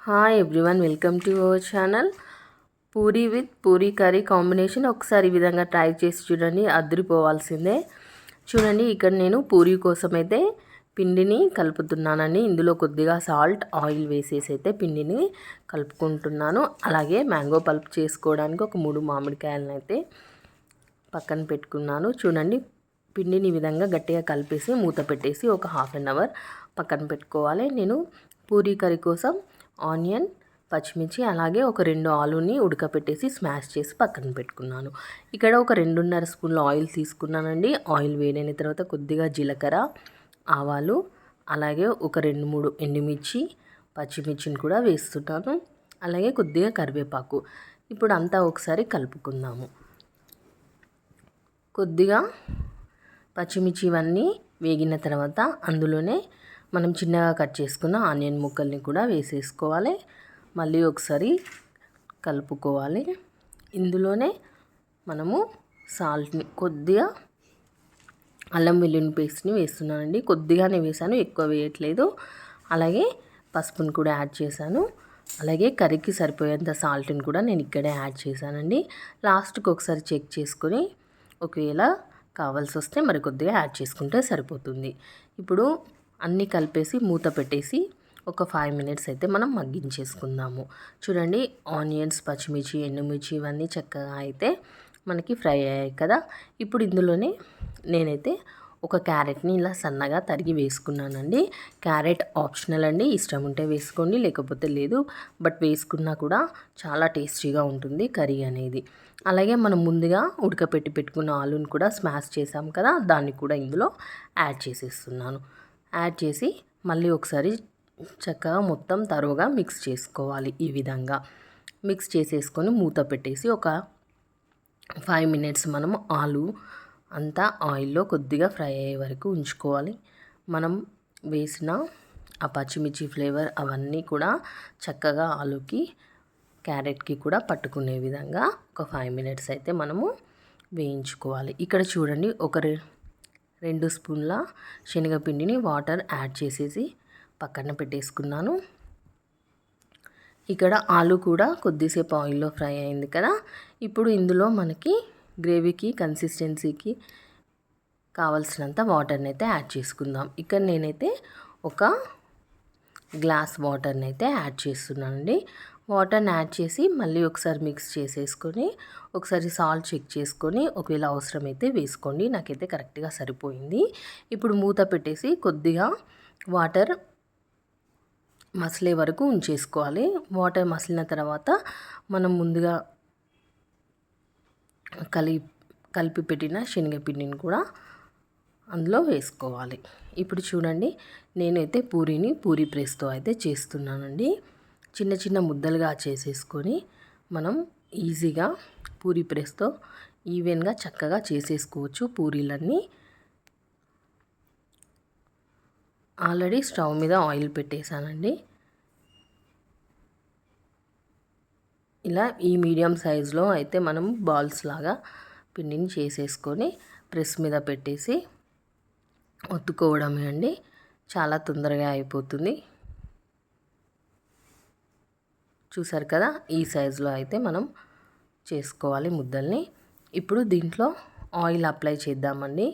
Hi everyone, welcome to our channel. Puri with puri curry combination ఒకసారి ఈ విధంగా ట్రై చేసి చూడండి, అదిరిపోవాల్సిందే. చూడండి, ఇక్కడ నేను పూరీ కోసం అయితే పిండిని కలుపుతున్నానండి. ఇందులో కొద్దిగా సాల్ట్, ఆయిల్ వేసేసి అయితే పిండిని కలుపుకుంటున్నాను. అలాగే మ్యాంగో పల్ప్ చేసుకోవడానికి ఒక 3 మామిడికాయలను అయితే పక్కన పెట్టుకున్నాను. చూడండి, పిండిని ఈ విధంగా గట్టిగా కలిపేసి మూత పెట్టేసి ఒక హాఫ్ అన్ అవర్ పక్కన పెట్టుకోవాలి. నేను పూరీ కర్రీ కోసం ఆనియన్, పచ్చిమిర్చి అలాగే ఒక 2 ఆలుని ఉడకపెట్టేసి స్మాష్ చేసి పక్కన పెట్టుకున్నాను. ఇక్కడ ఒక 2.5 స్పూన్ల ఆయిల్ తీసుకున్నానండి. ఆయిల్ వేడైన తర్వాత కొద్దిగా జీలకర్ర, ఆవాలు అలాగే ఒక 2-3 ఎండుమిర్చి, పచ్చిమిర్చిని కూడా వేస్తున్నాను. అలాగే కొద్దిగా కరివేపాకు. ఇప్పుడు అంతా ఒకసారి కలుపుకుందాము. కొద్దిగా పచ్చిమిర్చి ఇవన్నీ వేగిన తర్వాత అందులోనే మనం చిన్నగా కట్ చేసుకున్న ఆనియన్ ముక్కల్ని కూడా వేసేసుకోవాలి. మళ్ళీ ఒకసారి కలుపుకోవాలి. ఇందులోనే మనము సాల్ట్ని, కొద్దిగా అల్లం వెల్లుల్లి పేస్ట్ని వేస్తున్నానండి. కొద్దిగానే వేసాను, ఎక్కువ వేయట్లేదు. అలాగే పసుపుని కూడా యాడ్ చేశాను. అలాగే కర్రీకి సరిపోయేంత సాల్ట్ని కూడా నేను ఇక్కడే యాడ్ చేశానండి. లాస్ట్కి ఒకసారి చెక్ చేసుకొని ఒకవేళ కావాల్సి వస్తే మరి కొద్దిగా యాడ్ చేసుకుంటే సరిపోతుంది. ఇప్పుడు అన్నీ కలిపేసి మూత పెట్టేసి ఒక 5 మినిట్స్ అయితే మనం మగ్గించేసుకుందాము. చూడండి, ఆనియన్స్, పచ్చిమిర్చి, ఎండుమిర్చి ఇవన్నీ చక్కగా అయితే మనకి ఫ్రై అయ్యాయి కదా. ఇప్పుడు ఇందులోనే నేనైతే ఒక క్యారెట్ని ఇలా సన్నగా తరిగి వేసుకున్నానండి. క్యారెట్ ఆప్షనల్ అండి, ఇష్టం ఉంటే వేసుకోండి, లేకపోతే లేదు. బట్ వేసుకున్నా కూడా చాలా టేస్టీగా ఉంటుంది కర్రీ అనేది. అలాగే మనం ముందుగా ఉడకపెట్టి పెట్టుకున్న ఆలుని కూడా స్మాష్ చేసాం కదా, దాన్ని కూడా ఇందులో యాడ్ చేసేస్తున్నాను. యాడ్ చేసి మళ్ళీ ఒకసారి చక్కగా మొత్తం తరువుగా మిక్స్ చేసుకోవాలి. ఈ విధంగా మిక్స్ చేసేసుకొని మూత పెట్టేసి ఒక 5 మినిట్స్ మనము ఆలు అంతా ఆయిల్లో కొద్దిగా ఫ్రై అయ్యే వరకు ఉంచుకోవాలి. మనం వేసిన ఆ పచ్చిమిర్చి ఫ్లేవర్ అవన్నీ కూడా చక్కగా ఆలుకి, క్యారెట్కి కూడా పట్టుకునే విధంగా ఒక 5 మినిట్స్ అయితే మనము వేయించుకోవాలి. ఇక్కడ చూడండి, ఒక 2 స్పూన్ల శనగపిండిని వాటర్ యాడ్ చేసేసి పక్కన పెట్టేసుకున్నాను. ఇక్కడ ఆలు కూడా కొద్దిసేపు ఆయిల్లో ఫ్రై అయింది కదా. ఇప్పుడు ఇందులో మనకి గ్రేవీకి కన్సిస్టెన్సీకి కావాల్సినంత వాటర్ని అయితే యాడ్ చేసుకుందాం. ఇక్కడ నేనైతే ఒక గ్లాస్ వాటర్ని అయితే యాడ్ చేస్తున్నానండి. వాటర్ని యాడ్ చేసి మళ్ళీ ఒకసారి మిక్స్ చేసేసుకొని ఒకసారి సాల్ట్ చెక్ చేసుకొని ఒకవేళ అవసరమైతే వేసుకోండి. నాకైతే కరెక్ట్గా సరిపోయింది. ఇప్పుడు మూత పెట్టేసి కొద్దిగా వాటర్ మసిలే వరకు ఉంచేసుకోవాలి. వాటర్ మసిలిన తర్వాత మనం ముందుగా కలిపి పెట్టిన శనగపిండిని కూడా అందులో వేసుకోవాలి. ఇప్పుడు చూడండి, నేనైతే పూరీ ప్రెస్తో అయితే చేస్తున్నానండి. చిన్న చిన్న ముద్దలుగా చేసేసుకొని మనం ఈజీగా పూరీ ప్రెస్తో ఈవెన్గా చక్కగా చేసేసుకోవచ్చు పూరీలన్నీ. ఆల్రెడీ స్టవ్ మీద ఆయిల్ పెట్టేశానండి. ఇలా ఈ మీడియం సైజులో అయితే మనం బాల్స్ లాగా పిండిని చేసేసుకొని ప్రెస్ మీద పెట్టేసి ఒత్తుకోవడమే అండి. చాలా తొందరగా అయిపోతుంది. చూసారు కదా, ఈ సైజులో అయితే మనం చేసుకోవాలి ముద్దల్ని. ఇప్పుడు దీంట్లో ఆయిల్ అప్లై చేద్దామండి.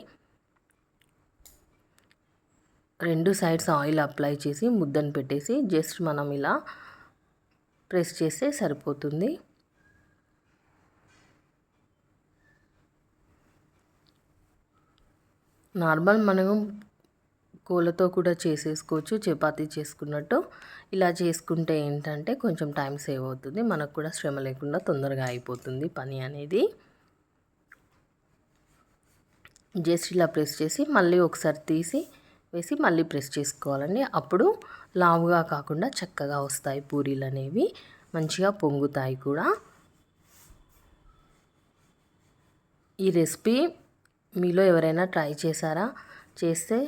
2 సైడ్స్ ఆయిల్ అప్లై చేసి ముద్దను పెట్టేసి జస్ట్ మనం ఇలా ప్రెస్ చేస్తే సరిపోతుంది. నార్మల్ మనం కోళ్ళతో కూడా చేసేసుకోవచ్చు, చపాతీ చేసుకున్నట్టు. ఇలా చేసుకుంటే ఏంటంటే కొంచెం టైం సేవ్ అవుతుంది, మనకు కూడా శ్రమ లేకుండా తొందరగా అయిపోతుంది పని అనేది. జస్ట్ ఇలా ప్రెస్ చేసి మళ్ళీ ఒకసారి తీసి వేసి మళ్ళీ ప్రెస్ చేసుకోవాలండి. అప్పుడు లావుగా కాకుండా చక్కగా వస్తాయి పూరీలు అనేవి, మంచిగా పొంగుతాయి కూడా. ఈ రెసిపీ మీలో ఎవరైనా ట్రై చేశారా? చేస్తే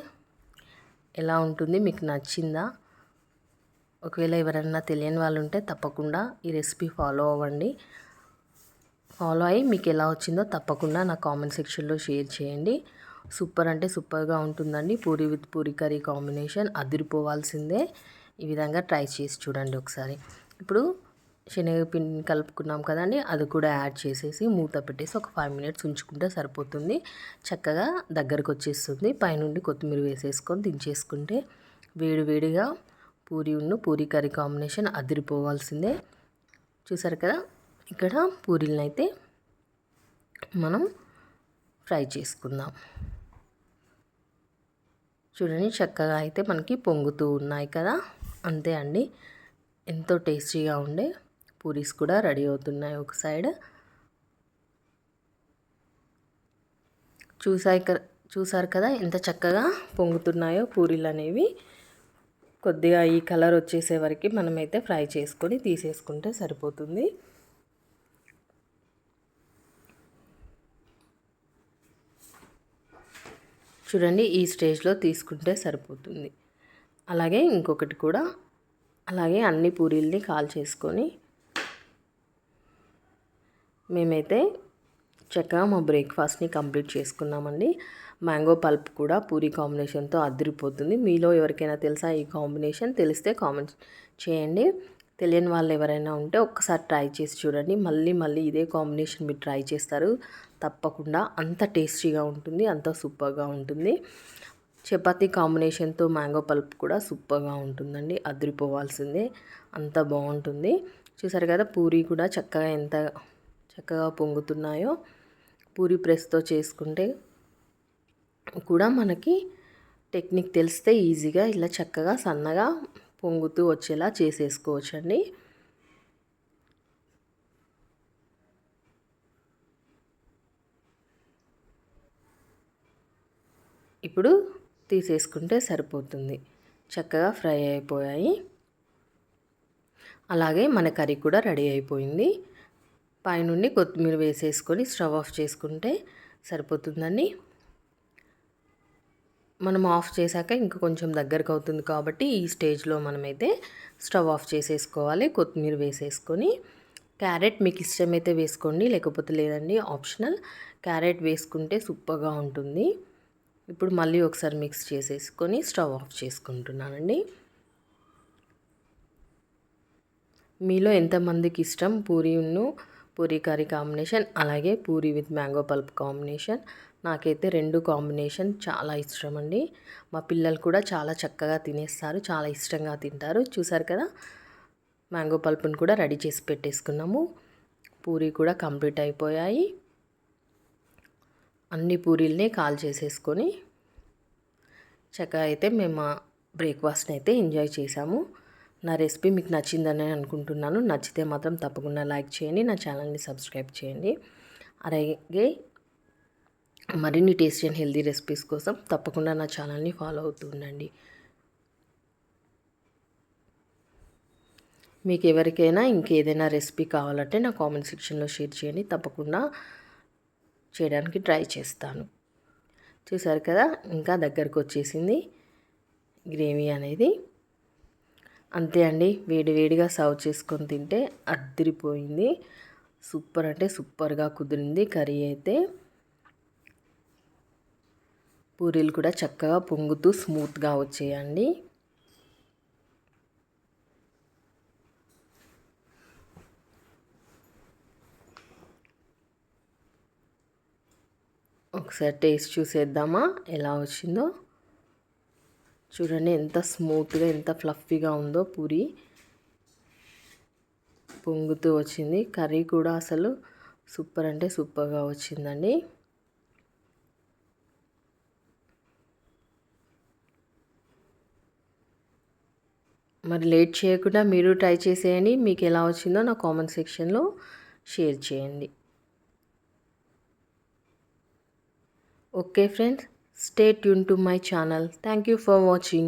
ఎలా ఉంటుంది, మీకు నచ్చిందా? ఒకవేళ ఎవరైనా తెలియని వాళ్ళు ఉంటే తప్పకుండా ఈ రెసిపీ ఫాలో అవ్వండి. ఫాలో అయ్యి మీకు ఎలా వచ్చిందో తప్పకుండా నా కామెంట్ సెక్షన్లో షేర్ చేయండి. సూపర్ అంటే సూపర్గా ఉంటుందండి. Puri with puri curry combination అదిరిపోవాల్సిందే. ఈ విధంగా ట్రై చేసి చూడండి ఒకసారి. ఇప్పుడు శనగపిండిని కలుపుకున్నాం కదండి, అది కూడా యాడ్ చేసేసి మూత పెట్టేసి ఒక 5 మినిట్స్ ఉంచుకుంటే సరిపోతుంది. చక్కగా దగ్గరకు వచ్చేస్తుంది. పైనుండి కొత్తిమీర వేసేసుకొని దించేసుకుంటే వేడి వేడిగా పూరీ కర్రీ కాంబినేషన్ అదిరిపోవాల్సిందే. చూసారు కదా, ఇక్కడ పూరీలను అయితే మనం ఫ్రై చేసుకుందాం. చూడండి చక్కగా అయితే మనకి పొంగుతూ ఉన్నాయి కదా. అంతే అండి, ఎంతో టేస్టీగా ఉండే పూరీస్ కూడా రెడీ అవుతున్నాయి. ఒక సైడ్ చూసారు కదా ఎంత చక్కగా పొంగుతున్నాయో పూరీలు అనేవి. కొద్దిగా ఈ కలర్ వచ్చేసే వరకు మనమైతే ఫ్రై చేసుకొని తీసేసుకుంటే సరిపోతుంది. చూడండి ఈ స్టేజ్లో తీసుకుంటే సరిపోతుంది. అలాగే ఇంకొకటి కూడా అలాగే అన్ని పూరీల్ని కాల్ చేసుకొని మేమైతే చక్కగా మా బ్రేక్ఫాస్ట్ని కంప్లీట్ చేసుకున్నామండి. మ్యాంగో పల్ప్ కూడా పూరీ కాంబినేషన్తో అదిరిపోతుంది. మీలో ఎవరికైనా తెలుసా ఈ కాంబినేషన్? తెలిస్తే కామెంట్ చేయండి. తెలియని వాళ్ళు ఎవరైనా ఉంటే ఒక్కసారి ట్రై చేసి చూడండి. మళ్ళీ మళ్ళీ ఇదే కాంబినేషన్ మీరు ట్రై చేస్తారు తప్పకుండా. అంత టేస్టీగా ఉంటుంది, అంత సూపర్గా ఉంటుంది. చపాతీ కాంబినేషన్తో మ్యాంగో పల్ప్ కూడా సూపర్గా ఉంటుందండి, అదిరిపోవాల్సిందే, అంత బాగుంటుంది. చూసారు కదా పూరీ కూడా ఎంత చక్కగా పొంగుతున్నాయో. పూరీ ప్రెస్తో చేసుకుంటే కూడా మనకి టెక్నిక్ తెలిస్తే ఈజీగా ఇలా చక్కగా సన్నగా పొంగుతూ వచ్చేలా చేసేసుకోవచ్చండి. ఇప్పుడు తీసేసుకుంటే సరిపోతుంది. చక్కగా ఫ్రై అయిపోయాయి. అలాగే మన కర్రీ కూడా రెడీ అయిపోయింది. పైనుండి కొత్తిమీర వేసేసుకొని స్టవ్ ఆఫ్ చేసుకుంటే సరిపోతుందండి. మనం ఆఫ్ చేశాక ఇంకా కొంచెం దగ్గరకు అవుతుంది కాబట్టి ఈ స్టేజ్లో మనమైతే స్టవ్ ఆఫ్ చేసేసుకోవాలి. కొత్తిమీర వేసేసుకొని క్యారెట్ మీకు ఇష్టమైతే వేసుకోండి, లేకపోతే లేదండి, ఆప్షనల్. క్యారెట్ వేసుకుంటే సూపర్గా ఉంటుంది. ఇప్పుడు మళ్ళీ ఒకసారి మిక్స్ చేసేసుకొని స్టవ్ ఆఫ్ చేసుకుంటున్నానండి. మీలో ఎంతమందికి ఇష్టం పూరీ కర్రీ కాంబినేషన్, అలాగే Puri with mango pulp combination? నాకైతే రెండు కాంబినేషన్ చాలా ఇష్టం అండి. మా పిల్లలు కూడా చాలా చక్కగా తినేస్తారు, చాలా ఇష్టంగా తింటారు. చూసారు కదా, మ్యాంగో పల్ప్ని కూడా రెడీ చేసి పెట్టేసుకున్నాము. పూరీ కూడా కంప్లీట్ అయిపోయాయి. అన్ని పూరీల్ని కాల్ చేసేసుకొని చక్కగా అయితే మేము బ్రేక్ఫాస్ట్ని అయితే ఎంజాయ్ చేసాము. నా రెసిపీ మీకు నచ్చిందని అనుకుంటున్నాను. నచ్చితే మాత్రం తప్పకుండా లైక్ చేయండి, నా ఛానల్ని సబ్స్క్రైబ్ చేయండి. అలాగే మరిన్ని టేస్టీ అండ్ హెల్తీ రెసిపీస్ కోసం తప్పకుండా నా ఛానల్ని ఫాలో అవుతూ ఉండండి. మీకు ఎవరికైనా ఇంకేదైనా రెసిపీ కావాలంటే నా కామెంట్ సెక్షన్లో షేర్ చేయండి, తప్పకుండా చేయడానికి ట్రై చేస్తాను. చూసారు కదా, ఇంకా దగ్గరకు వచ్చేసింది గ్రేవీ అనేది. అంతే అండి, వేడివేడిగా సర్వ్ చేసుకొని తింటే అదిరిపోయింది. సూపర్ అంటే సూపర్గా కుదిరింది కర్రీ అయితే. పూరీలు కూడా చక్కగా పొంగుతూ స్మూత్గా వచ్చేయండి. ఒకసారి టేస్ట్ చూసేద్దామా ఎలా వచ్చిందో. చూడండి ఎంత స్మూత్గా, ఎంత ఫ్లఫీగా ఉందో పూరీ. పొంగుతూ వచ్చింది. కర్రీ కూడా అసలు సూపర్ అంటే సూపర్గా వచ్చిందండి. మరి లేట్ చేయకుండా మీరు ట్రై చేసేయండి. మీకు ఎలా వచ్చిందో నా కామెంట్ సెక్షన్లో షేర్ చేయండి. Okay friends, stay tuned to my channel. Thank you for watching.